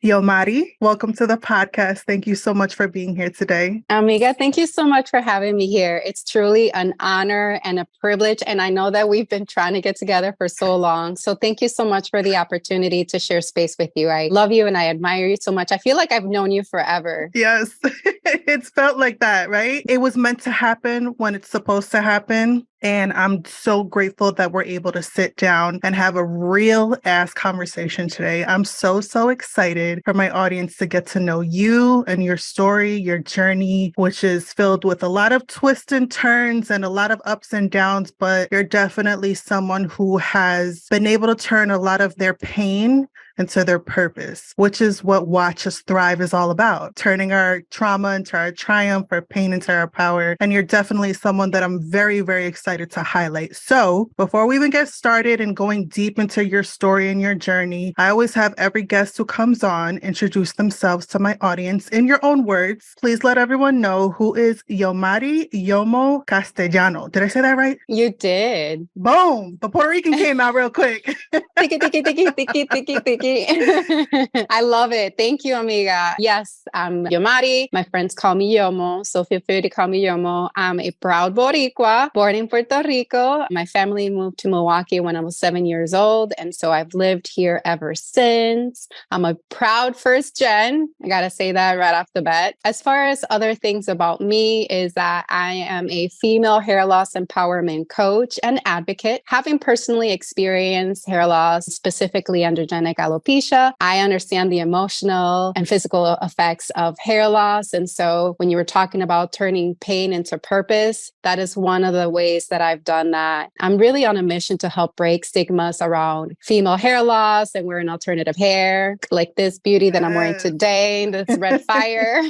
YoMarie, welcome to the podcast. Thank you so much for being here today. Amiga, thank you so much for having me here. It's truly an honor and a privilege. And I know that we've been trying to get together for so long. So thank you so much for the opportunity to share space with you. I love you and I admire you so much. I feel like I've known you forever. Yes, it's felt like that, right? It was meant to happen when it's supposed to happen. And I'm so grateful that we're able to sit down and have a real ass conversation today. I'm so excited for my audience to get to know you and your story, your journey, which is filled with a lot of twists and turns and a lot of ups and downs. But you're definitely someone who has been able to turn a lot of their pain into their purpose, which is what Watch Us Thrive is all about, turning our trauma into our triumph, our pain into our power. And you're definitely someone that I'm very excited to highlight. So before we even get started and going deep into your story and your journey, I always have every guest who comes on introduce themselves to my audience in your own words. Please let everyone know who is YoMarie YoMo Castellano. Did I say that right? You did. Boom! The Puerto Rican came out real quick. Tiki. I love it. Thank you, amiga. Yes, I'm YoMarie. My friends call me YoMo, so feel free to call me YoMo. I'm a proud Boricua, born in Puerto Rico. My family moved to Milwaukee when I was 7 years old, and so I've lived here ever since. I'm a proud first gen. I gotta say that right off the bat. As far as other things about me is that I am a female hair loss empowerment coach and advocate, having personally experienced hair loss, specifically androgenic alopecia. I understand the emotional and physical effects of hair loss. And so when you were talking about turning pain into purpose, that is one of the ways that I've done that. I'm really on a mission to help break stigmas around female hair loss and wearing alternative hair, like this beauty that I'm wearing today, this red fire.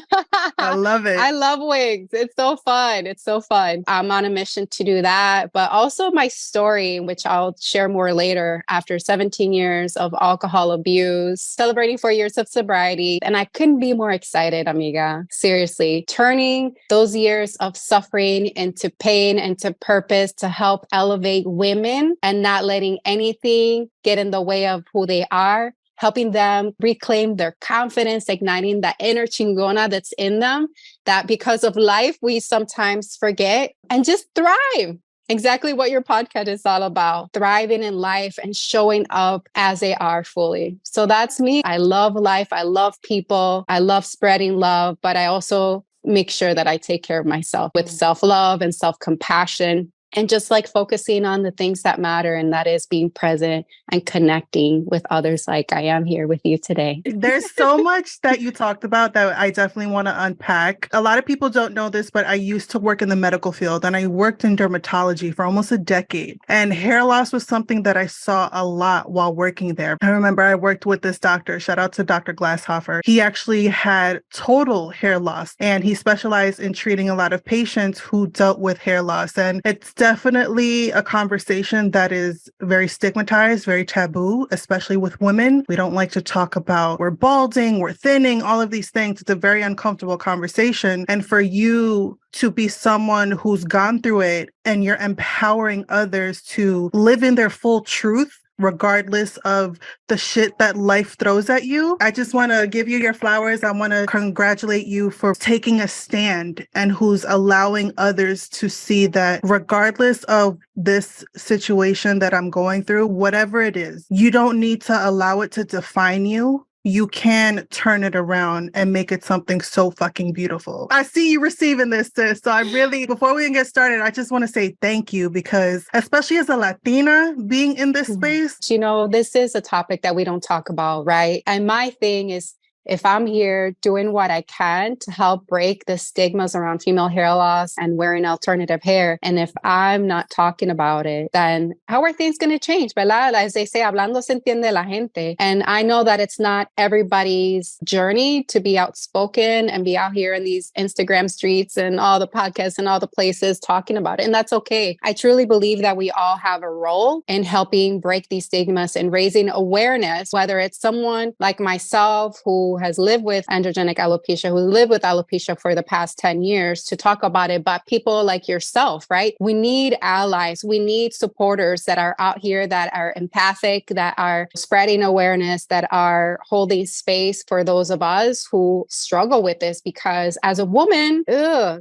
I love it. I love wigs. It's so fun. It's so fun. I'm on a mission to do that, but also my story, which I'll share more later, after 17 years of alcohol abuse, celebrating 4 years of sobriety. And I couldn't be more excited, amiga. Seriously, turning those years of suffering into pain, into purpose to help elevate women and not letting anything get in the way of who they are, helping them reclaim their confidence, igniting that inner chingona that's in them, that because of life, we sometimes forget, and just thrive. Exactly what your podcast is all about, thriving in life and showing up as they are fully. So that's me. I love life. I love people. I love spreading love, but I also make sure that I take care of myself with self-love and self-compassion. And just like focusing on the things that matter, and that is being present and connecting with others like I am here with you today. There's so much that you talked about that I definitely want to unpack. A lot of people don't know this, but I used to work in the medical field and I worked in dermatology for almost a decade. And hair loss was something that I saw a lot while working there. I remember I worked with this doctor, shout out to Dr. Glasshofer. He actually had total hair loss and he specialized in treating a lot of patients who dealt with hair loss. And it's definitely a conversation that is very stigmatized, very taboo, especially with women. We don't like to talk about we're balding, we're thinning, all of these things. It's a very uncomfortable conversation. And for you to be someone who's gone through it and you're empowering others to live in their full truth, regardless of the shit that life throws at you. I just want to give you your flowers. I want to congratulate you for taking a stand and who's allowing others to see that regardless of this situation that I'm going through, whatever it is, you don't need to allow it to define you. You can turn it around and make it something so fucking beautiful. I see you receiving this, sis. So I really, before we even get started, I just want to say thank you because especially as a Latina being in this space. You know, this is a topic that we don't talk about, right? And my thing is, if I'm here doing what I can to help break the stigmas around female hair loss and wearing alternative hair, and if I'm not talking about it, then how are things going to change? ¿Verdad? As they say, hablando se entiende la gente. And I know that it's not everybody's journey to be outspoken and be out here in these Instagram streets and all the podcasts and all the places talking about it. And that's okay. I truly believe that we all have a role in helping break these stigmas and raising awareness, whether it's someone like myself who who has lived with androgenic alopecia, who lived with alopecia for the past 10 years to talk about it, but people like yourself, right? We need allies. We need supporters that are out here, that are empathic, that are spreading awareness, that are holding space for those of us who struggle with this, because as a woman,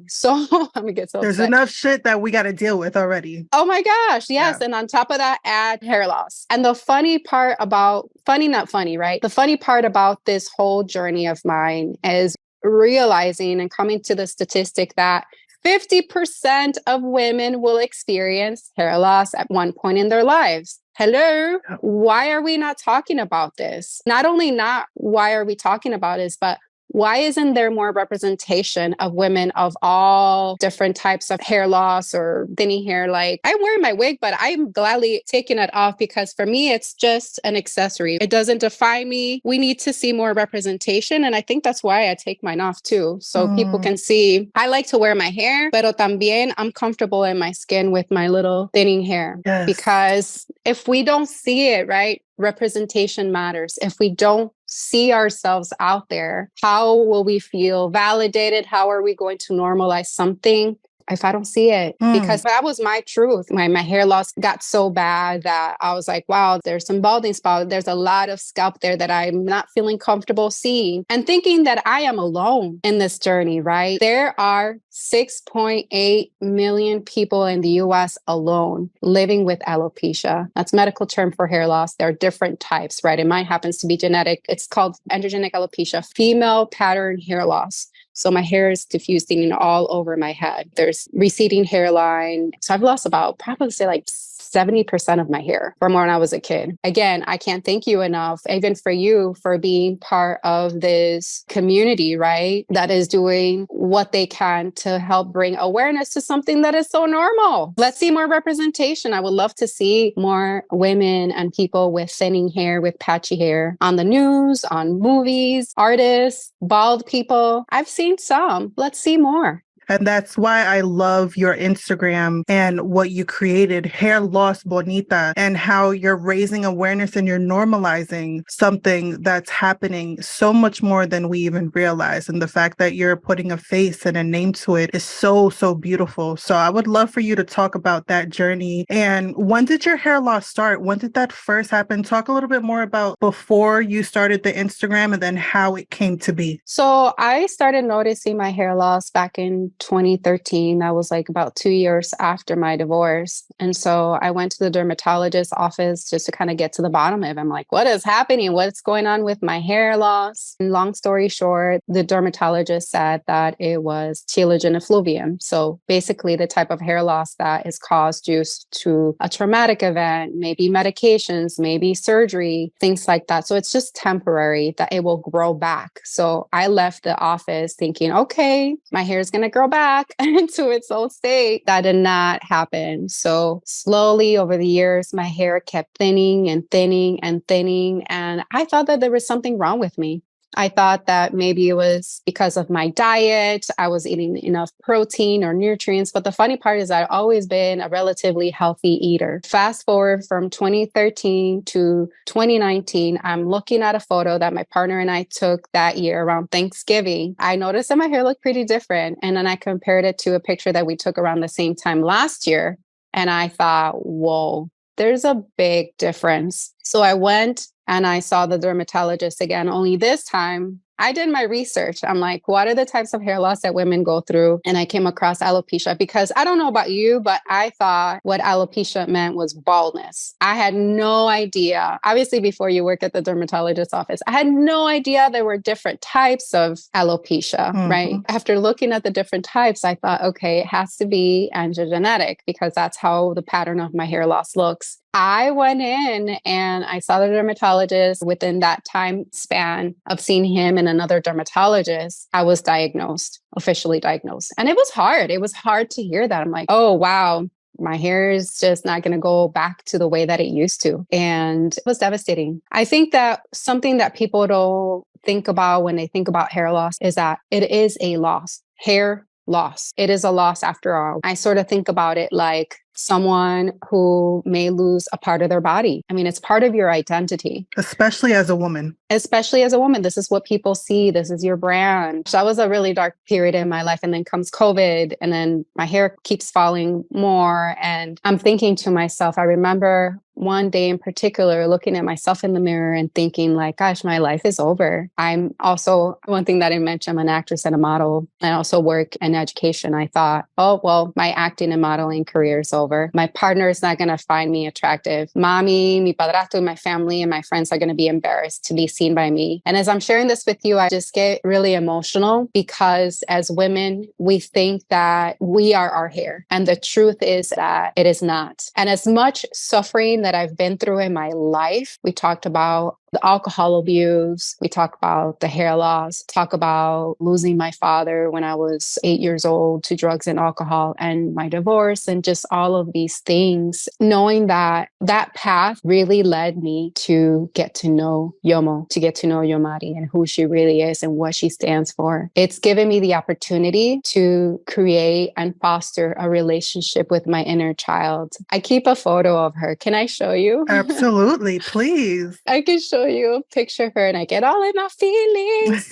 so I'm gonna get so There's upset. enough shit that we got to deal with already. Oh my gosh, yes. Yeah. And on top of that, add hair loss. And the funny part about, not funny, right? The funny part about this whole journey of mine is realizing and coming to the statistic that 50% of women will experience hair loss at one point in their lives. Hello, why are we not talking about this? Not only not why are we talking about this, but why isn't there more representation of women of all different types of hair loss or thinning hair? Like, I wear my wig, but I'm gladly taking it off because for me, it's just an accessory. It doesn't define me. We need to see more representation. And I think that's why I take mine off too. So people can see I like to wear my hair, pero también I'm comfortable in my skin with my little thinning hair. Yes. Because if we don't see it, right? Representation matters. If we don't see ourselves out there, how will we feel validated? How are we going to normalize something if I don't see it? Because that was my truth. My hair loss got so bad that I was like, wow, there's some balding spot. There's a lot of scalp there that I'm not feeling comfortable seeing, and thinking that I am alone in this journey, right? There are 6.8 million people in the US alone living with alopecia. That's medical term for hair loss. There are different types, right? And mine happens to be genetic. It's called androgenic alopecia, female pattern hair loss. So my hair is diffused thinning all over my head. There's receding hairline. So I've lost about probably say like 70% of my hair from when I was a kid. Again, I can't thank you enough, even for you, for being part of this community, right? That is doing what they can to help bring awareness to something that is so normal. Let's see more representation. I would love to see more women and people with thinning hair, with patchy hair on the news, on movies, artists, bald people. I've seen some. Let's see more. And that's why I love your Instagram and what you created, Hair Loss Bonita, and how you're raising awareness and you're normalizing something that's happening so much more than we even realize. And the fact that you're putting a face and a name to it is so, so beautiful. So I would love for you to talk about that journey. And when did your hair loss start? When did that first happen? Talk a little bit more about before you started the Instagram and then how it came to be. So I started noticing my hair loss back in 2013. That was like about 2 years after my divorce. And so I went to the dermatologist's office just to kind of get to the bottom of it. I'm like, what is happening? What's going on with my hair loss? And long story short, the dermatologist said that it was telogen effluvium. So basically the type of hair loss that is caused due to a traumatic event, maybe medications, maybe surgery, things like that. So it's just temporary, that it will grow back. So I left the office thinking, okay, my hair is going to grow back into its old state. That did not happen. So slowly over the years, my hair kept thinning and thinning and thinning. And I thought that there was something wrong with me. I thought that maybe it was because of my diet. I was eating enough protein or nutrients. But the funny part is I've always been a relatively healthy eater. Fast forward from 2013 to 2019, I'm looking at a photo that my partner and I took that year around Thanksgiving. I noticed that my hair looked pretty different. And then I compared it to a picture that we took around the same time last year. And I thought, whoa, there's a big difference. So I went and I saw the dermatologist again, only this time I did my research. I'm like, what are the types of hair loss that women go through? And I came across alopecia because I don't know about you, but I thought what alopecia meant was baldness. I had no idea. Obviously, before you work at the dermatologist's office, I had no idea there were different types of alopecia, right? After looking at the different types, I thought, okay, it has to be androgenetic because that's how the pattern of my hair loss looks. I went in and I saw the dermatologist. Within that time span of seeing him and another dermatologist, I was diagnosed, officially diagnosed. And it was hard. It was hard to hear that. I'm like, oh, wow, my hair is just not going to go back to the way that it used to. And it was devastating. I think that something that people don't think about when they think about hair loss is that it is a loss. Hair loss. It is a loss after all. I sort of think about it like someone who may lose a part of their body. I mean, it's part of your identity. Especially as a woman. Especially as a woman, this is what people see. This is your brand. That was a really dark period in my life. And then comes COVID, and then my hair keeps falling more. And I'm thinking to myself, I remember one day in particular, looking at myself in the mirror and thinking like, gosh, my life is over. I'm also, one thing that I mentioned, I'm an actress and a model. I also work in education. I thought, oh, well, my acting and modeling career is over. My partner is not going to find me attractive. Mommy, mi padrastro, my family and my friends are going to be embarrassed to be seen by me. And as I'm sharing this with you, I just get really emotional because as women, we think that we are our hair. And the truth is that it is not. And as much suffering that I've been through in my life, we talked about the alcohol abuse. We talk about the hair loss, talk about losing my father when I was 8 years old to drugs and alcohol, and my divorce, and just all of these things. Knowing that that path really led me to get to know YoMo, to get to know YoMarie and who she really is and what she stands for. It's given me the opportunity to create and foster a relationship with my inner child. I keep a photo of her. Can I show you? Absolutely, please. I can show you a picture of her and I get all in my feelings.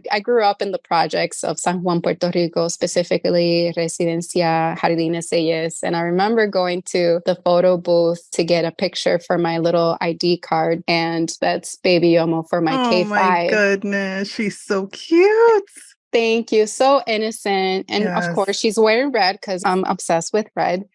I grew up in the projects of San Juan, Puerto Rico, specifically Residencia Jardines Ellas. And I remember going to the photo booth to get a picture for my little ID card. And that's baby YoMo for my K5. Oh my goodness, she's so cute. Thank you. So innocent. And Yes. of course, she's wearing red because I'm obsessed with red.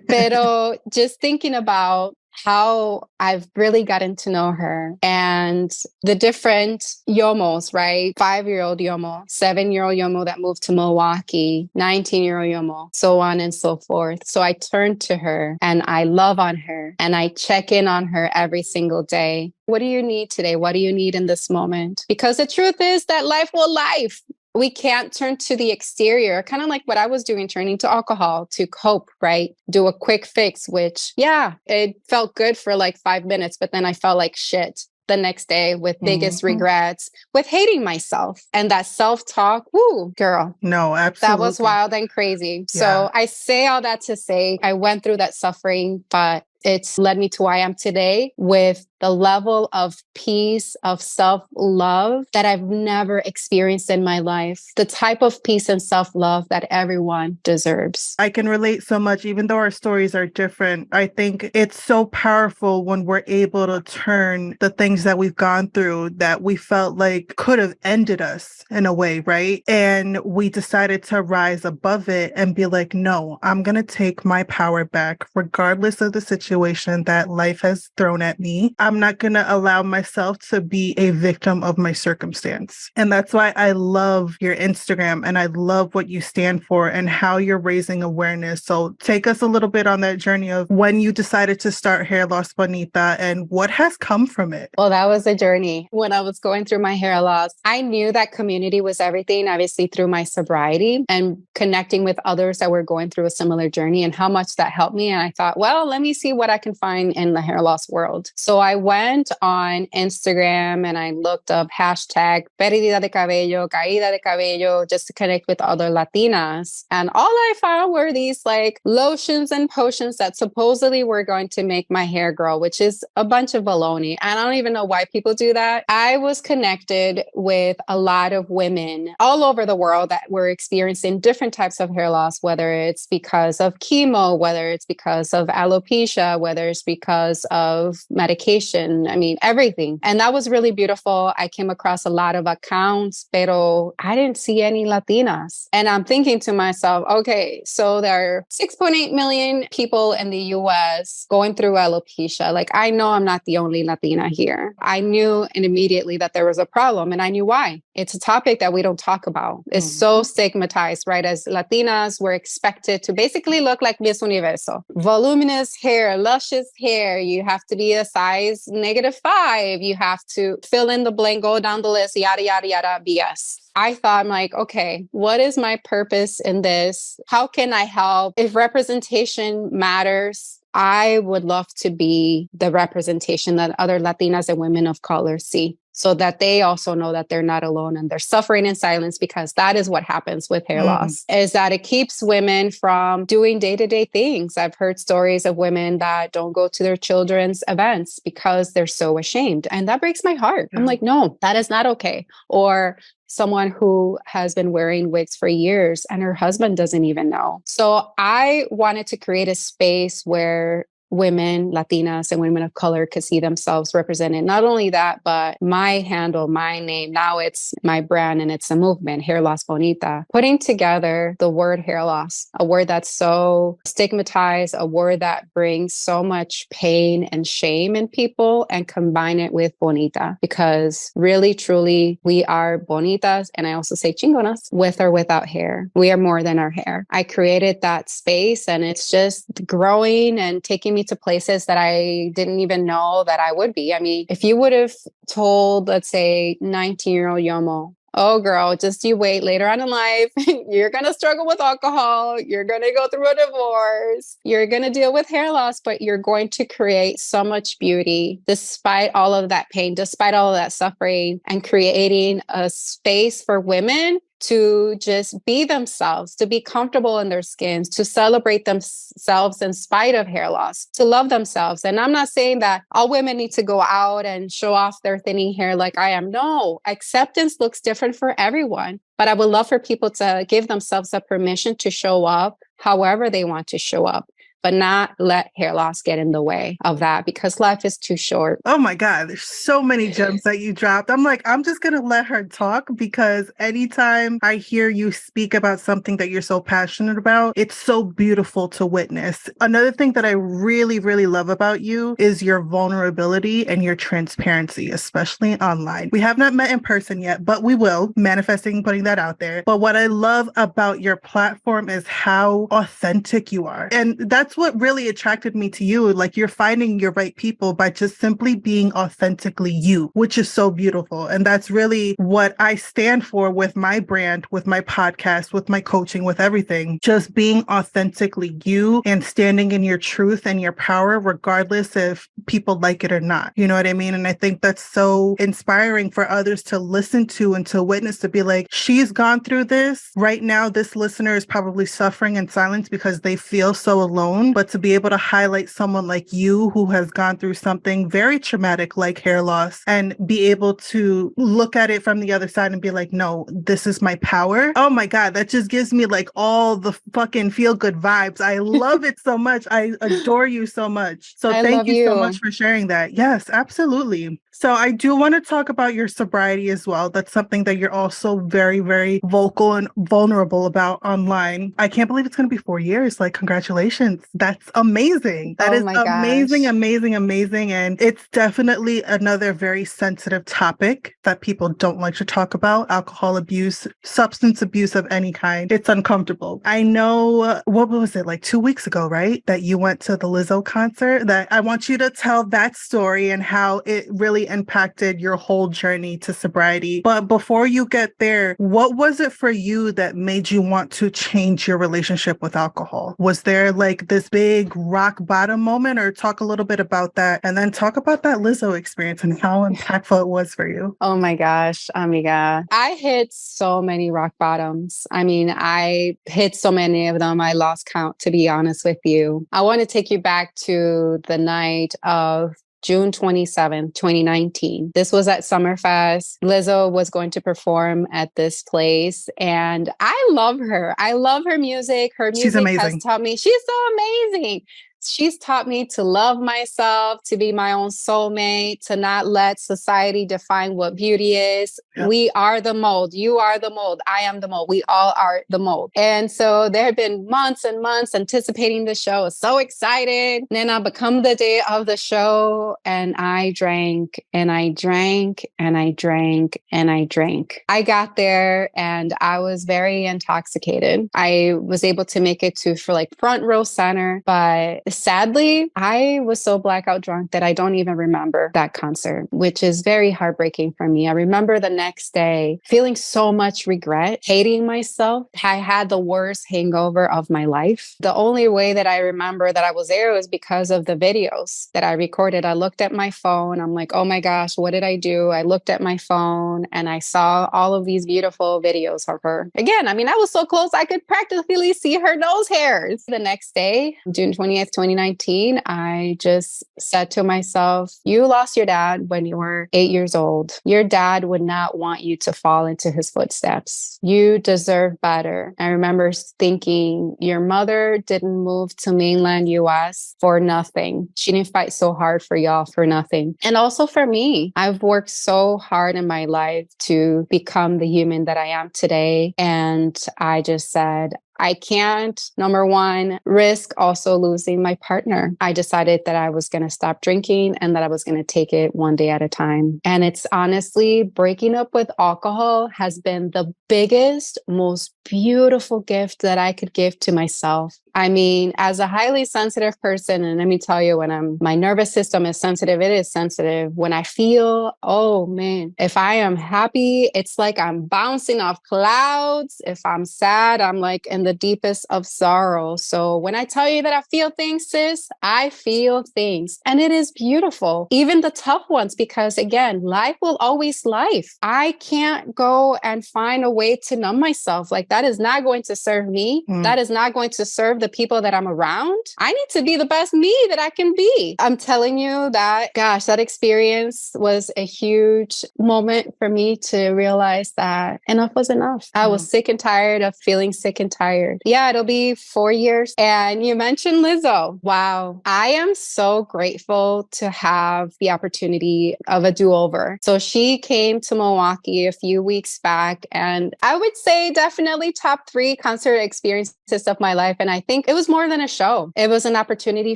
Pero just thinking about how I've really gotten to know her and the different YoMos, right? 5-year-old YoMo, 7-year-old YoMo that moved to Milwaukee, 19-year-old YoMo, so on and so forth. So I turn to her and I love on her and I check in on her every single day. What do you need today? What do you need in this moment? Because the truth is that life will life. We can't turn to the exterior, kind of like what I was doing, turning to alcohol to cope, right? Do a quick fix, which, yeah, it felt good for like 5 minutes, but then I felt like shit the next day with biggest regrets, with hating myself. And that self-talk, woo, girl. No, absolutely. That was wild and crazy. Yeah. So I say all that to say I went through that suffering, but it's led me to where I am today with the level of peace, of self-love that I've never experienced in my life. The type of peace and self-love that everyone deserves. I can relate so much, even though our stories are different. I think it's so powerful when we're able to turn the things that we've gone through that we felt like could have ended us in a way, right? And we decided to rise above it and be like, no, I'm going to take my power back, regardless of the situation that life has thrown at me. I'm not going to allow myself to be a victim of my circumstance. And that's why I love your Instagram and I love what you stand for and how you're raising awareness. So take us a little bit on that journey of when you decided to start Hair Loss Bonita and what has come from it. Well, that was a journey. When I was going through my hair loss, I knew that community was everything, obviously through my sobriety and connecting with others that were going through a similar journey and how much that helped me. And I thought, well, let me see what I can find in the hair loss world. So I went on Instagram and I looked up hashtag pérdida de cabello, caída de cabello, just to connect with other Latinas. And all I found were these like lotions and potions that supposedly were going to make my hair grow, which is a bunch of baloney. And I don't even know why people do that. I was connected with a lot of women all over the world that were experiencing different types of hair loss, whether it's because of chemo, whether it's because of alopecia, whether it's because of medication. I mean, everything. And that was really beautiful. I came across a lot of accounts, pero I didn't see any Latinas. And I'm thinking to myself, okay, so there are 6.8 million people in the US going through alopecia. Like, I know I'm not the only Latina here. I knew immediately that there was a problem and I knew why. It's a topic that we don't talk about. It's so stigmatized, right? As Latinas, we're expected to basically look like Miss Universo. Voluminous hair, luscious hair. You have to be a size -5. You have to fill in the blank, go down the list, yada, yada, yada, BS. I thought, I'm like, okay, what is my purpose in this? How can I help? If representation matters, I would love to be the representation that other Latinas and women of color see. so that they also know that they're not alone and they're suffering in silence, because that is what happens with hair loss, is that it keeps women from doing day-to-day things. I've heard stories of women that don't go to their children's events because they're so ashamed. And that breaks my heart. I'm like, no, that is not okay. Or someone who has been wearing wigs for years and her husband doesn't even know. So I wanted to create a space where women, Latinas, and women of color could see themselves represented. Not only that, but my handle, my name, now it's my brand and it's a movement, Hair Loss Bonita. Putting together the word hair loss, a word that's so stigmatized, a word that brings so much pain and shame in people, and combine it with bonita, because really, truly, we are bonitas. And I also say chingonas, with or without hair. We are more than our hair. I created that space, and it's just growing and taking me to places that I didn't even know that I would be. I mean, if you would have told, let's say, 19-year-old YoMo, oh, girl, just you wait, later on in life, you're going to struggle with alcohol. You're going to go through a divorce. You're going to deal with hair loss, but you're going to create so much beauty despite all of that pain, despite all of that suffering, and creating a space for women to just be themselves, to be comfortable in their skins, to celebrate themselves in spite of hair loss, to love themselves. And I'm not saying that all women need to go out and show off their thinning hair like I am. No, acceptance looks different for everyone. But I would love for people to give themselves the permission to show up however they want to show up, but not let hair loss get in the way of that, because life is too short. Oh my God, there's so many gems that you dropped. I'm like, I'm just going to let her talk, because anytime I hear you speak about something that you're so passionate about, it's so beautiful to witness. Another thing that I really, really love about you is your vulnerability and your transparency, especially online. We have not met in person yet, but we will, manifesting, putting that out there. But what I love about your platform is how authentic you are. And that's what really attracted me to you. Like, you're finding your right people by just simply being authentically you, which is so beautiful. And that's really what I stand for with my brand, with my podcast, with my coaching, with everything. Just being authentically you and standing in your truth and your power, regardless if people like it or not. You know what I mean? And I think that's so inspiring for others to listen to and to witness, to be like, she's gone through this. Right now, this listener is probably suffering in silence because they feel so alone. But to be able to highlight someone like you who has gone through something very traumatic like hair loss, and be able to look at it from the other side and be like, no, this is my power. Oh my God, that just gives me like all the fucking feel good vibes. I love it so much. I adore you so much. So thank you so much for sharing that. Yes, absolutely. So I do want to talk about your sobriety as well. That's something that you're also very, very vocal and vulnerable about online. I can't believe it's going to be 4 years. Like, congratulations. That's amazing. That is amazing, amazing, amazing. And it's definitely another very sensitive topic that people don't like to talk about. Alcohol abuse, substance abuse of any kind. It's uncomfortable. I know, what was it, like 2 weeks ago, right? That you went to the Lizzo concert. That I want you to tell that story and how it really impacted your whole journey to sobriety. But before you get there, what was it for you that made you want to change your relationship with alcohol? Was there like this big rock bottom moment, or talk a little bit about that, and then talk about that Lizzo experience and how impactful it was for you? Oh my gosh, amiga. I hit so many rock bottoms. I mean, I hit so many of them. I lost count, to be honest with you. I want to take you back to the night of June 27th, 2019. This was at Summerfest. Lizzo was going to perform at this place, and I love her. I love her music. Her music has taught me, she's so amazing. She's taught me to love myself, to be my own soulmate, to not let society define what beauty is. Yep. We are the mold. You are the mold. I am the mold. We all are the mold. And so there have been months and months anticipating the show. I was so excited. And then I become the day of the show, and I drank and I drank and I drank and I drank. I got there and I was very intoxicated. I was able to make it to for like front row center, but sadly, I was so blackout drunk that I don't even remember that concert, which is very heartbreaking for me. I remember the next day feeling so much regret, hating myself. I had the worst hangover of my life. The only way that I remember that I was there was because of the videos that I recorded. I looked at my phone. I'm like, oh my gosh, what did I do? I looked at my phone and I saw all of these beautiful videos of her. Again, I mean, I was so close, I could practically see her nose hairs. The next day, June 20th, 2019, I just said to myself, you lost your dad when you were 8 years old. Your dad would not want you to fall into his footsteps. You deserve better. I remember thinking, your mother didn't move to mainland US for nothing. She didn't fight so hard for y'all for nothing. And also for me, I've worked so hard in my life to become the human that I am today. And I just said, I can't, number one, risk also losing my partner. I decided that I was going to stop drinking and that I was going to take it one day at a time. And it's honestly, breaking up with alcohol has been the biggest, most beautiful gift that I could give to myself. I mean, as a highly sensitive person, and let me tell you, when my nervous system is sensitive, it is sensitive. When I feel, oh man, if I am happy, it's like I'm bouncing off clouds. If I'm sad, I'm like in the deepest of sorrow. So when I tell you that I feel things, sis, I feel things. And it is beautiful, even the tough ones, because again, life will always life. I can't go and find a way to numb myself. Like that is not going to serve me. That is not going to serve the people that I'm around. I need to be the best me that I can be. I'm telling you that, gosh, that experience was a huge moment for me to realize that enough was enough. I was sick and tired of feeling sick and tired. Yeah, it'll be 4 years. And you mentioned Lizzo. Wow. I am so grateful to have the opportunity of a do-over. So she came to Milwaukee a few weeks back, and I would say definitely top 3 concert experiences of my life. And I think it was more than a show. It was an opportunity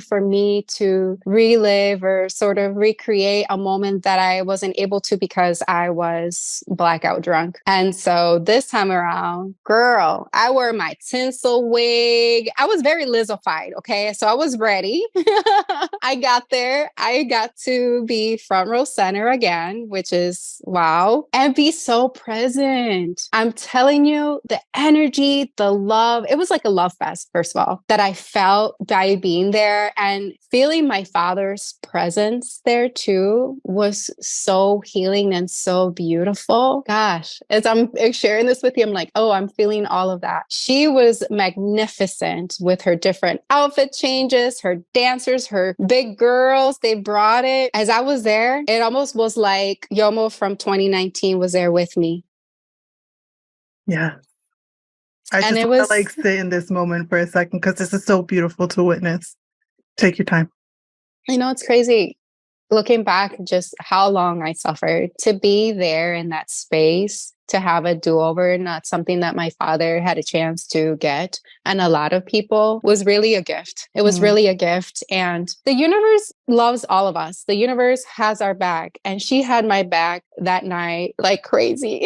for me to relive or sort of recreate a moment that I wasn't able to because I was blackout drunk. And so this time around, girl, I wore my tinsel wig. I was very Lizzo-fied, okay? So I was ready. I got there. I got to be front row center again, which is wow, and be so present. I'm telling you, the energy, the love, it was like a love fest, first of all, that I felt by being there, and feeling my father's presence there too was so healing and so beautiful. Gosh, as I'm sharing this with you, I'm like, oh, I'm feeling all of that. She was magnificent with her different outfit changes, her dancers, her big girls. They brought it. As I was there, it almost was like YoMo from 2019 was there with me. Yeah. I And just it want to was, sit in this moment for a second because this is so beautiful to witness. Take your time. it's crazy. Looking back, just how long I suffered to be there in that space, to have a do-over, not something that my father had a chance to get. And a lot of people was really a gift. It was really a gift. And the universe loves all of us. The universe has our back. And she had my back that night like crazy.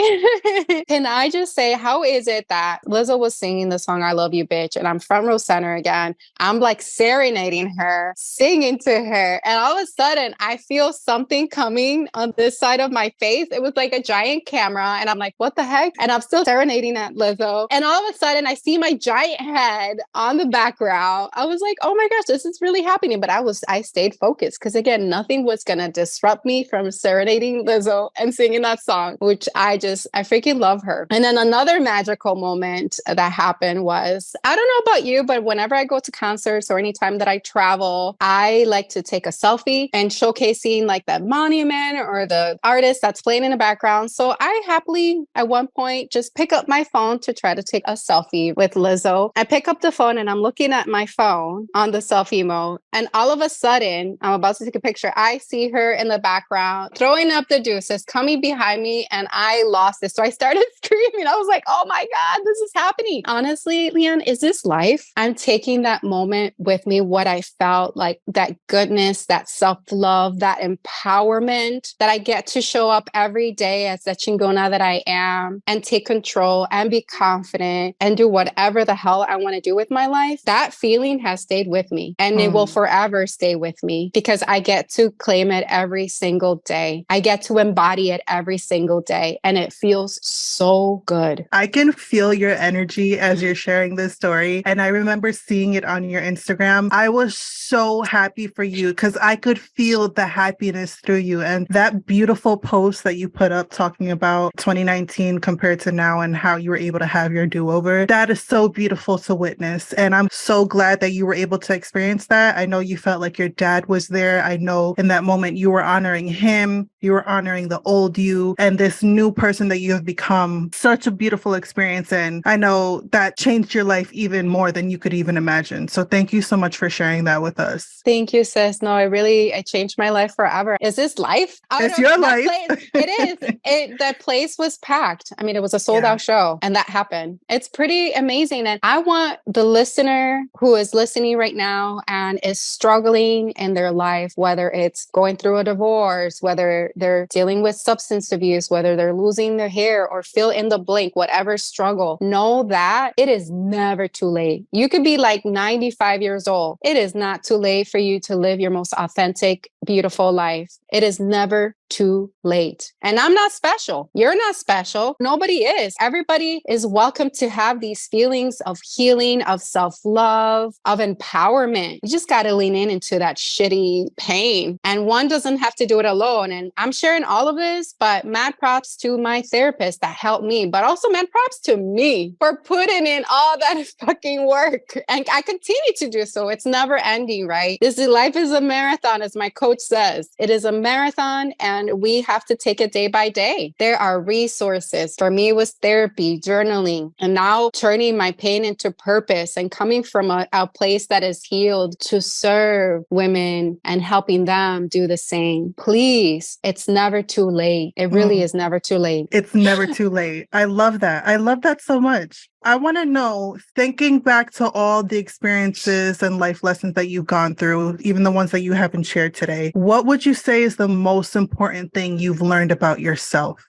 Can I just say, how is it that Lizzo was singing the song, I Love You, Bitch, and I'm front row center again. I'm like serenading her, singing to her. And all of a sudden, I feel something coming on this side of my face. It was like a giant camera. And I'm like, what the heck? And I'm still serenading at Lizzo. And all of a sudden, I see my giant head on the background. I was like, oh my gosh, this is really happening. But I stayed focused because again, nothing was going to disrupt me from serenading Lizzo and singing that song, which I freaking love her. And then another magical moment that happened was, I don't know about you, but whenever I go to concerts or anytime that I travel, I like to take a selfie and showcasing like that monument or the artist that's playing in the background. So I happily, at one point, just pick up my phone to try to take a selfie with Lizzo. I pick up the phone and I'm looking at my phone on the selfie mode. And all of a sudden, I'm about to take a picture. I see her in the background throwing up the deuces, coming behind me, and I lost it. So I started screaming. I was like, oh my God, this is happening. Honestly, Leanne, is this life? I'm taking that moment with me, what I felt like, that goodness, that self-love, that empowerment that I get to show up every day as the chingona that I am and take control and be confident and do whatever the hell I want to do with my life, that feeling has stayed with me and it will forever stay with me because I get to claim it every single day. I get to embody it every single day and it feels so good. I can feel your energy as you're sharing this story. And I remember seeing it on your Instagram. I was so happy for you because I could feel the happiness through you. And that beautiful post that you put up talking about 2019 compared to now and how you were able to have your do-over, that is so beautiful to witness. And I'm so glad that you were able to experience that. I know you felt like your dad was there. I know in that moment you were honoring him, you were honoring the old you and this new person that you have become. Such a beautiful experience. And I know that changed your life even more than you could even imagine. So thank you so much for sharing that with us. Thank you, sis. No, it changed my life forever. Is this life? It's your life. It is. That place was packed. I mean, it was a sold out show and that happened. It's pretty amazing. And I want the listener who is listening right now and is struggling in their life, whether it's going through a divorce, whether they're dealing with substance abuse, whether they're losing their hair or fill in the blank, whatever struggle, know that it is never too late. You could be like 95 years old. It is not too late for you to live your most authentic, beautiful life. It is never too late. And I'm not special. You're not special. Nobody is. Everybody is welcome to have these feelings of healing, of self-love, of empowerment. You just got to lean into that shitty pain. And one doesn't have to do it alone. And I'm sharing all of this, but mad props to my therapist that helped me, but also mad props to me for putting in all that fucking work. And I continue to do so. It's never ending, right? Life is a marathon, as my coach says. It is a marathon and we have to take it day by day. There are resources. For me, it was therapy, journaling, and now turning my pain into purpose and coming from a place that is healed to serve women and helping them do the same. Please, it's never too late. It really is never too late. It's never too late. I love that. I love that so much. I want to know, thinking back to all the experiences and life lessons that you've gone through, even the ones that you haven't shared today, what would you say is the most important thing you've learned about yourself?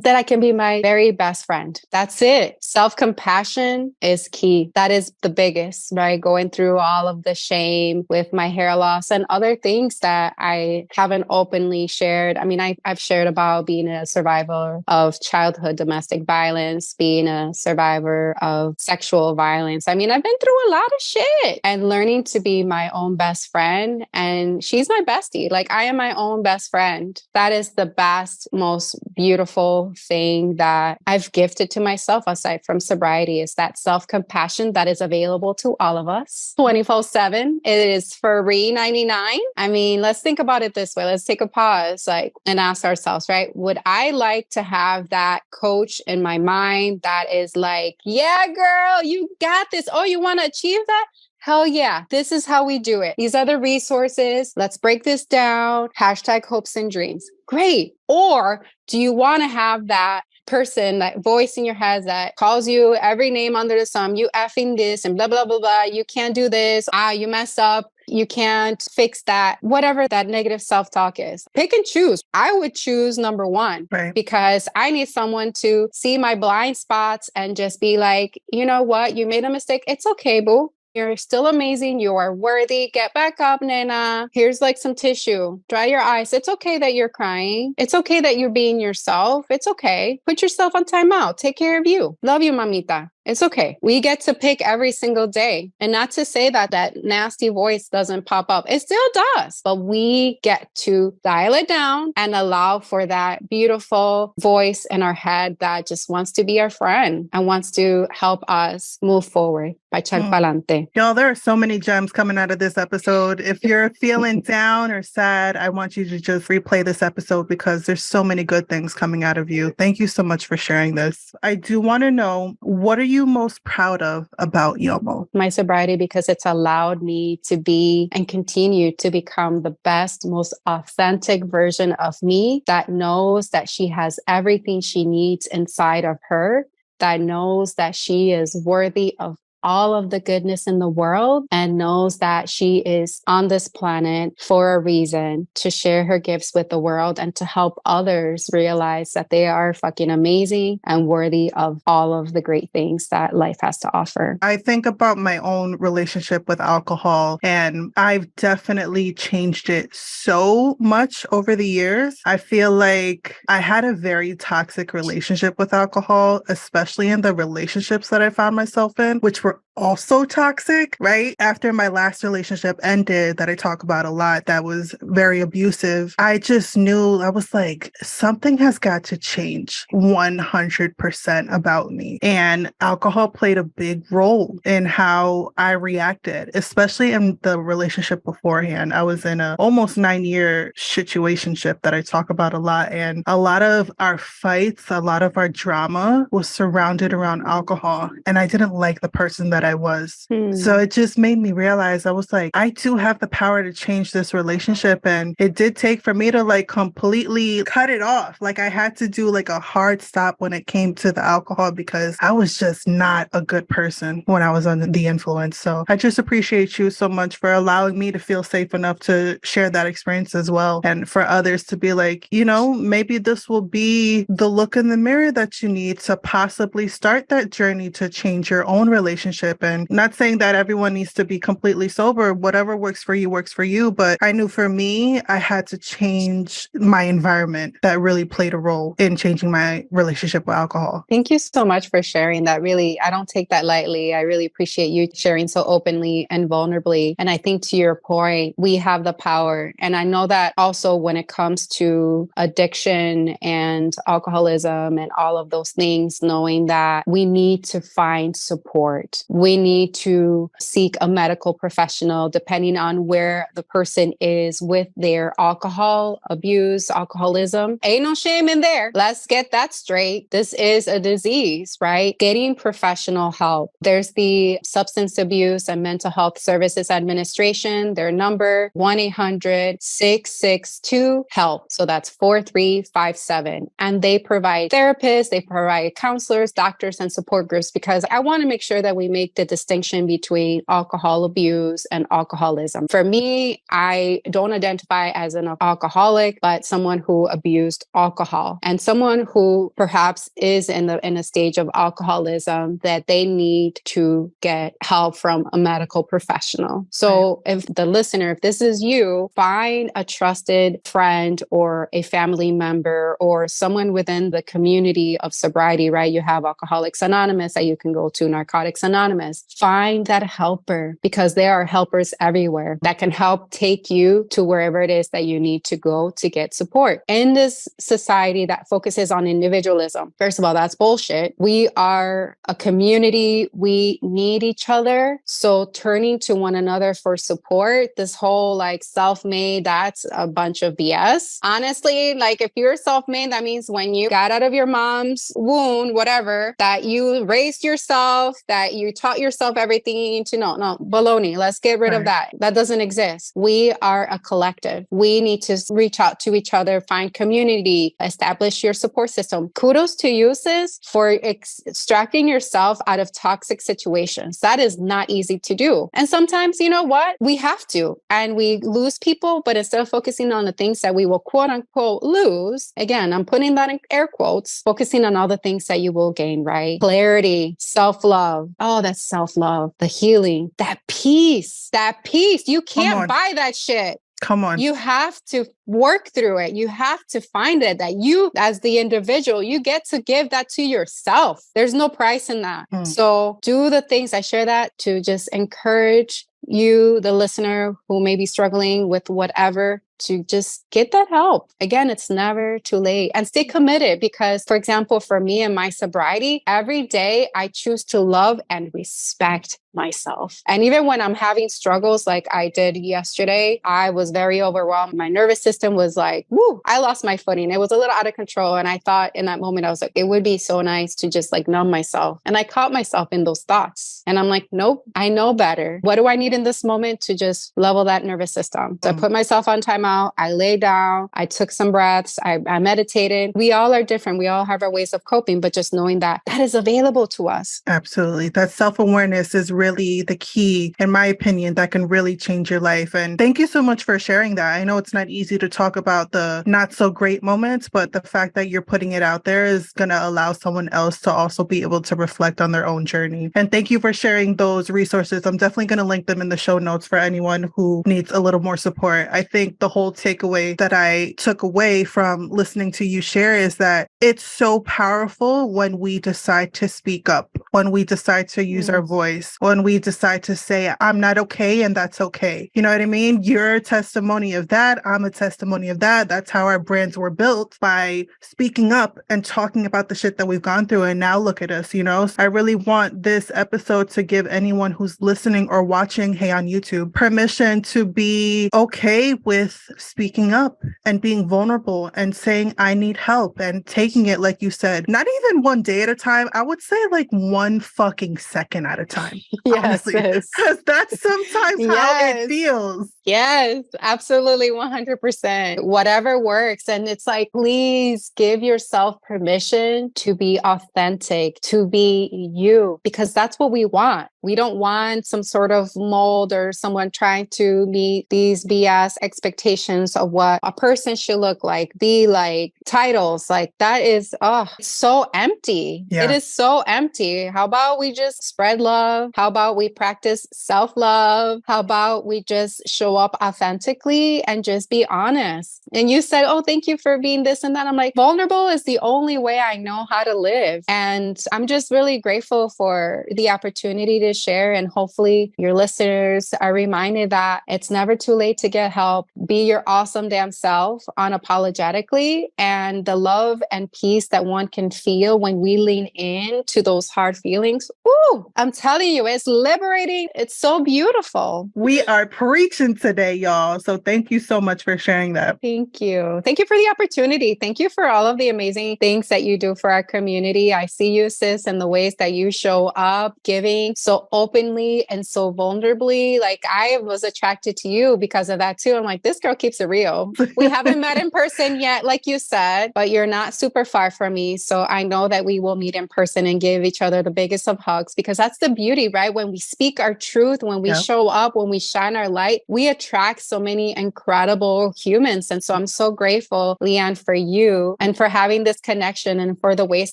That I can be my very best friend. That's it. Self-compassion is key. That is the biggest, right? Going through all of the shame with my hair loss and other things that I haven't openly shared. I mean, I've shared about being a survivor of childhood domestic violence, being a survivor of sexual violence. I mean, I've been through a lot of shit and learning to be my own best friend. And she's my bestie. Like, I am my own best friend. That is the best, most beautiful thing that I've gifted to myself aside from sobriety is that self-compassion that is available to all of us 24/7. It is free 99. I mean, let's think about it this way. Let's take a pause and ask ourselves, right? Would I like to have that coach in my mind that is like, yeah, girl, you got this. Oh, you want to achieve that? Hell yeah. This is how we do it. These are the resources. Let's break this down. #hopes and dreams. Great. Or do you want to have that person, that voice in your head that calls you every name under the sun? You effing this and blah, blah, blah, blah. You can't do this. You messed up. You can't fix that. Whatever that negative self-talk is. Pick and choose. I would choose number one, right? Because I need someone to see my blind spots and just be like, you know what? You made a mistake. It's okay, boo. You're still amazing. You are worthy. Get back up, Nena. Here's some tissue. Dry your eyes. It's okay that you're crying. It's okay that you're being yourself. It's okay. Put yourself on timeout. Take care of you. Love you, mamita. It's okay. We get to pick every single day. And not to say that that nasty voice doesn't pop up. It still does. But we get to dial it down and allow for that beautiful voice in our head that just wants to be our friend and wants to help us move forward. Pa echar pa'lante. Y'all, there are so many gems coming out of this episode. If you're feeling down or sad, I want you to just replay this episode because there's so many good things coming out of you. Thank you so much for sharing this. I do want to know, what are you most proud of about YoMo? My sobriety, because it's allowed me to be and continue to become the best, most authentic version of me that knows that she has everything she needs inside of her, that knows that she is worthy of all of the goodness in the world and knows that she is on this planet for a reason, to share her gifts with the world and to help others realize that they are fucking amazing and worthy of all of the great things that life has to offer. I think about my own relationship with alcohol, and I've definitely changed it so much over the years. I feel like I had a very toxic relationship with alcohol, especially in the relationships that I found myself in, which were also toxic, right? After my last relationship ended, that I talk about a lot, that was very abusive, I just knew, I was like, something has got to change 100% about me. And alcohol played a big role in how I reacted, especially in the relationship beforehand. I was in a almost 9-year situationship that I talk about a lot. And a lot of our fights, a lot of our drama was surrounded around alcohol. And I didn't like the person that I was. So it just made me realize, I was like, I do have the power to change this relationship. And it did take for me to like completely cut it off. Like I had to do like a hard stop when it came to the alcohol, because I was just not a good person when I was under the influence. So I just appreciate you so much for allowing me to feel safe enough to share that experience as well. And for others to be like, you know, maybe this will be the look in the mirror that you need to possibly start that journey to change your own relationship. And not saying that everyone needs to be completely sober. Whatever works for you works for you. But I knew for me, I had to change my environment. That really played a role in changing my relationship with alcohol. Thank you so much for sharing that. Really, I don't take that lightly. I really appreciate you sharing so openly and vulnerably. And I think to your point, we have the power. And I know that also when it comes to addiction and alcoholism and all of those things, knowing that we need to find support. We need to seek a medical professional depending on where the person is with their alcohol abuse, alcoholism. Ain't no shame in there. Let's get that straight. This is a disease, right? Getting professional help. There's the Substance Abuse and Mental Health Services Administration. Their number 1-800-662-HELP. So that's 4357. And they provide therapists, they provide counselors, doctors, and support groups, because I want to make sure that we make the distinction between alcohol abuse and alcoholism. For me, I don't identify as an alcoholic, but someone who abused alcohol, and someone who perhaps is in a stage of alcoholism that they need to get help from a medical professional. So if the listener, if this is you, find a trusted friend or a family member or someone within the community of sobriety, right? You have Alcoholics Anonymous that you can go to, Narcotics Anonymous. Find that helper, because there are helpers everywhere that can help take you to wherever it is that you need to go to get support. In this society that focuses on individualism, first of all, that's bullshit. We are a community. We need each other. So turning to one another for support, this whole like self-made, that's a bunch of BS. Honestly, like if you're self-made, that means when you got out of your mom's womb, whatever, that you raised yourself, that you taught yourself everything you need to know. No, baloney. Let's get rid of that. That doesn't exist. We are a collective. We need to reach out to each other, find community, establish your support system. Kudos to you, sis, for extracting yourself out of toxic situations. That is not easy to do. And sometimes, you know what? We have to, and we lose people, but instead of focusing on the things that we will quote unquote lose, again, I'm putting that in air quotes, focusing on all the things that you will gain, right? Clarity, self-love. Oh, that's self-love, the healing, that peace, that peace. You can't buy that shit. Come on. You have to work through it. You have to find it, that you, as the individual, you get to give that to yourself. There's no price in that. So do the things. I share that to just encourage you, the listener who may be struggling with whatever, to just get that help. Again, it's never too late, and stay committed, because, for example, for me and my sobriety, every day I choose to love and respect myself. And even when I'm having struggles like I did yesterday, I was very overwhelmed. My nervous system was like, woo, I lost my footing. It was a little out of control. And I thought in that moment, I was like, it would be so nice to just like numb myself. And I caught myself in those thoughts. And I'm like, nope, I know better. What do I need in this moment to just level that nervous system? So I put myself on timeout. I lay down. I took some breaths. I meditated. We all are different. We all have our ways of coping, but just knowing that that is available to us. Absolutely. That self-awareness is really the key, in my opinion, that can really change your life. And thank you so much for sharing that. I know it's not easy to talk about the not so great moments, but the fact that you're putting it out there is going to allow someone else to also be able to reflect on their own journey. And thank you for sharing those resources. I'm definitely going to link them in the show notes for anyone who needs a little more support. I think the whole takeaway that I took away from listening to you share is that it's so powerful when we decide to speak up, when we decide to use our voice, when we decide to say, I'm not okay, and that's okay. You know what I mean? You're a testimony of that. I'm a testimony of that. That's how our brands were built, by speaking up and talking about the shit that we've gone through. And now look at us, you know? So I really want this episode to give anyone who's listening or watching, hey, on YouTube, permission to be okay with speaking up and being vulnerable and saying, I need help, and taking it, like you said, not even one day at a time. I would say like one fucking second at a time. Yes, honestly, because that's sometimes how it feels. Yes, absolutely. 100%. Whatever works. And it's like, please give yourself permission to be authentic, to be you, because that's what we want. We don't want some sort of mold or someone trying to meet these BS expectations of what a person should look like, be like, titles. Like that is, it's so empty. Yeah. It is so empty. How about we just spread love? How about we practice self-love? How about we just show up authentically and just be honest? And you said, oh, thank you for being this and that. I'm like, vulnerable is the only way I know how to live. And I'm just really grateful for the opportunity to share. And hopefully your listeners are reminded that it's never too late to get help. Be your awesome damn self unapologetically. And the love and peace that one can feel when we lean into those hard feelings. Ooh, I'm telling you, it's liberating. It's so beautiful. We are preaching today, y'all. So thank you so much for sharing that. Thank you. Thank you for the opportunity. Thank you for all of the amazing things that you do for our community. I see you, sis, in the ways that you show up, giving so openly and so vulnerably. Like I was attracted to you because of that too. I'm like, this girl keeps it real. We haven't met in person yet, like you said, but you're not super far from me. So I know that we will meet in person and give each other the biggest of hugs, because that's the beauty, right? When we speak our truth, when we show up, when we shine our light, we attract so many incredible humans. And so I'm so grateful, Leanne, for you and for having this connection and for the ways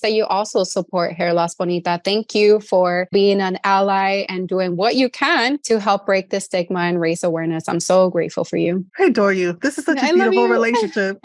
that you also support Hair Loss Bonita. Thank you for being an ally and doing what you can to help break the stigma and raise awareness. I'm so grateful for you. I adore you. This is such a beautiful relationship.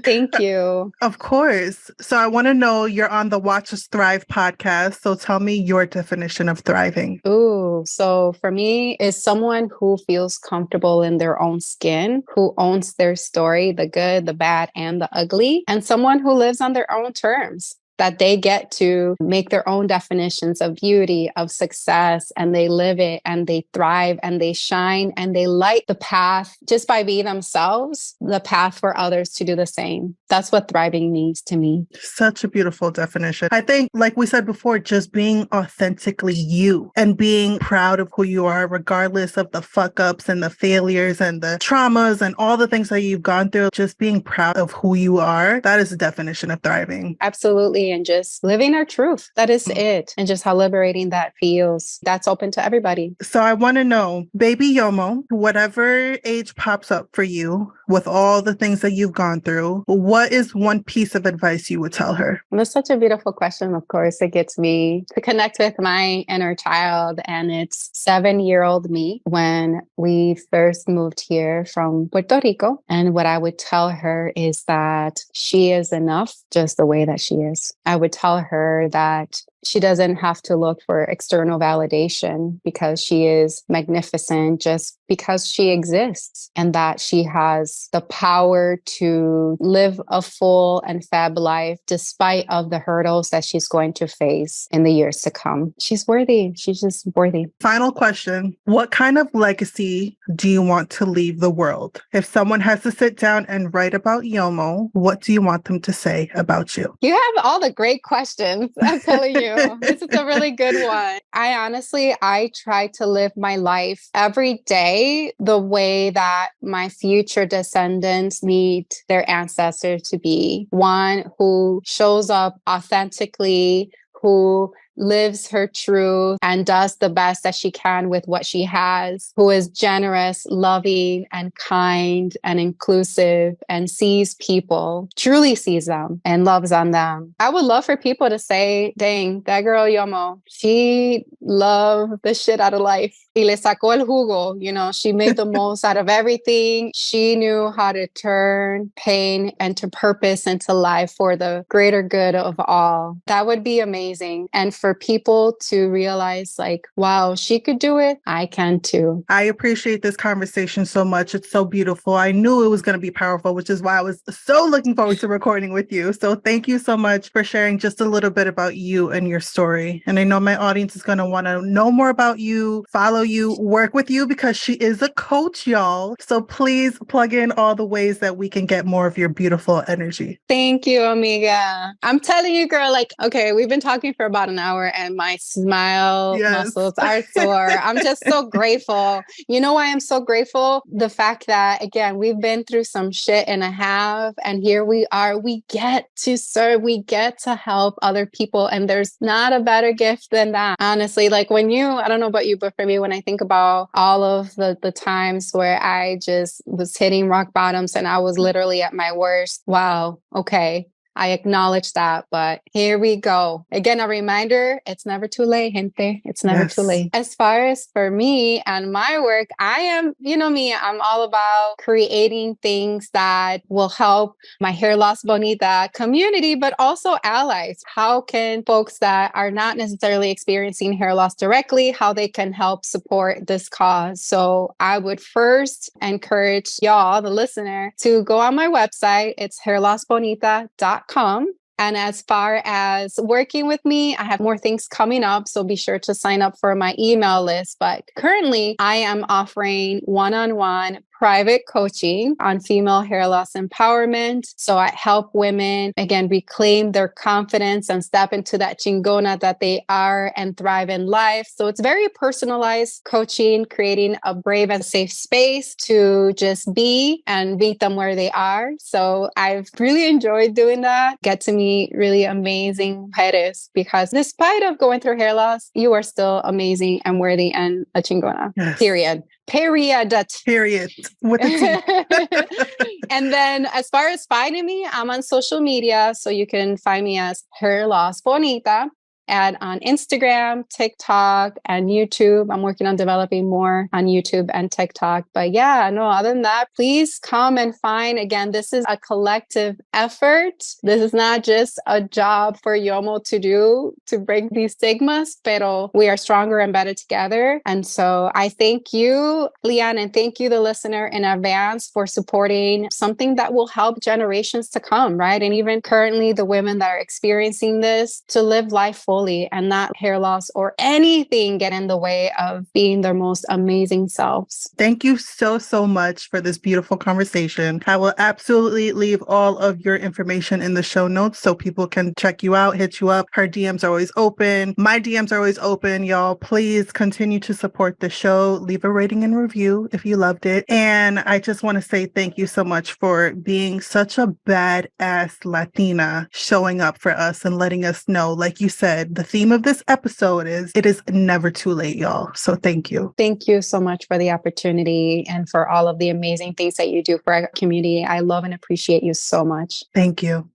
Thank you. Of course. So I want to know, you're on the Watch Us Thrive podcast. So tell me your definition of thriving. Ooh, so for me, is someone who feels comfortable in their own skin, who owns their story, the good, the bad, and the ugly, and someone who lives on their own terms, that they get to make their own definitions of beauty, of success, and they live it and they thrive and they shine and they light the path just by being themselves, the path for others to do the same. That's what thriving means to me. Such a beautiful definition. I think, like we said before, just being authentically you and being proud of who you are, regardless of the fuck ups and the failures and the traumas and all the things that you've gone through, just being proud of who you are. That is the definition of thriving. Absolutely. And just living our truth. That is it. And just how liberating that feels. That's open to everybody. So I want to know, baby YoMo, whatever age pops up for you with all the things that you've gone through, what is one piece of advice you would tell her? That's such a beautiful question. Of course, it gets me to connect with my inner child. And it's 7-year-old me when we first moved here from Puerto Rico. And what I would tell her is that she is enough just the way that she is. I would tell her that she doesn't have to look for external validation because she is magnificent just because she exists, and that she has the power to live a full and fab life despite of the hurdles that she's going to face in the years to come. She's worthy. She's just worthy. Final question. What kind of legacy do you want to leave the world? If someone has to sit down and write about YoMo, what do you want them to say about you? You have all the great questions. I'm telling you, this is a really good one. I try to live my life every day the way that my future descendants need their ancestors to be. One who shows up authentically, who lives her truth and does the best that she can with what she has, who is generous, loving, and kind and inclusive, and sees people, truly sees them and loves on them. I would love for people to say, dang, that girl YoMo, she loved the shit out of life. Y le sacó el jugo. You know, she made the most out of everything. She knew how to turn pain into purpose into life for the greater good of all. That would be amazing. And for people to realize, like, wow, she could do it, I can too. I appreciate this conversation so much. It's so beautiful. I knew it was going to be powerful, which is why I was so looking forward to recording with you. So thank you so much for sharing just a little bit about you and your story. And I know my audience is going to want to know more about you, follow you, work with you, because she is a coach, y'all. So please plug in all the ways that we can get more of your beautiful energy. Thank you, amiga. I'm telling you, girl, like, okay, we've been talking for about an hour and my smile muscles are sore. I'm just so grateful. You know why I'm so grateful? The fact that, again, we've been through some shit and a half, and here we are. We get to serve, we get to help other people. And there's not a better gift than that. Honestly, like I don't know about you, but for me, when I think about all of the times where I just was hitting rock bottoms and I was literally at my worst, wow, okay. I acknowledge that, but here we go. Again, a reminder, it's never too late, gente. It's never too late. As far as for me and my work, I am, you know me, I'm all about creating things that will help my Hair Loss Bonita community, but also allies. How can folks that are not necessarily experiencing hair loss directly, how they can help support this cause? So I would first encourage y'all, the listener, to go on my website. It's hairlossbonita.com. And as far as working with me, I have more things coming up. So be sure to sign up for my email list. But currently, I am offering one-on-one private coaching on female hair loss empowerment. So I help women, again, reclaim their confidence and step into that chingona that they are and thrive in life. So it's very personalized coaching, creating a brave and safe space to just be and meet them where they are. So I've really enjoyed doing that. Get to meet really amazing mujeres, because despite of going through hair loss, you are still amazing and worthy and a chingona. Yes. Period. Period. With the T. And then as far as finding me, I'm on social media. So you can find me as Hair Loss Bonita. And on Instagram, TikTok, and YouTube. I'm working on developing more on YouTube and TikTok. But yeah, no, other than that, please come and find. Again, this is a collective effort. This is not just a job for YoMo to do to break these stigmas, but we are stronger and better together. And so I thank you, Leanne, and thank you, the listener, in advance for supporting something that will help generations to come, right? And even currently, the women that are experiencing this to live life fully and not hair loss or anything get in the way of being their most amazing selves. Thank you so much for this beautiful conversation. I will absolutely leave all of your information in the show notes so people can check you out, hit you up. Her DMs are always open. My DMs are always open, y'all. Please continue to support the show. Leave a rating and review if you loved it. And I just want to say thank you so much for being such a badass Latina, showing up for us and letting us know, like you said, the theme of this episode is, it is never too late, y'all. So thank you. Thank you so much for the opportunity and for all of the amazing things that you do for our community. I love and appreciate you so much. Thank you.